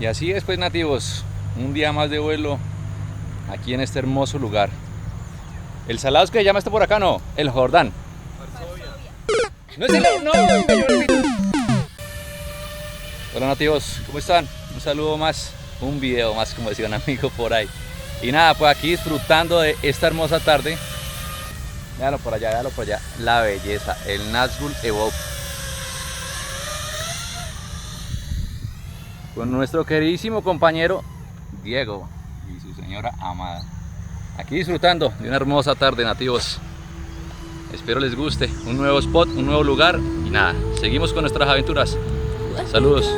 Y así es pues, nativos, un día más de vuelo aquí en este hermoso lugar. El Salado es que se llama esto por acá, ¿no? El Jordán. Varsovia. No es el... No, señor. Hola nativos, ¿cómo están? Un saludo más, un video más, como decía un amigo por ahí. Y nada, pues aquí disfrutando de esta hermosa tarde. Véalo por allá, la belleza, el Nazgul Evoque. Con nuestro queridísimo compañero Diego y su señora amada. Aquí disfrutando de una hermosa tarde, nativos. Espero les guste, un nuevo spot, un nuevo lugar y nada, seguimos con nuestras aventuras. Saludos.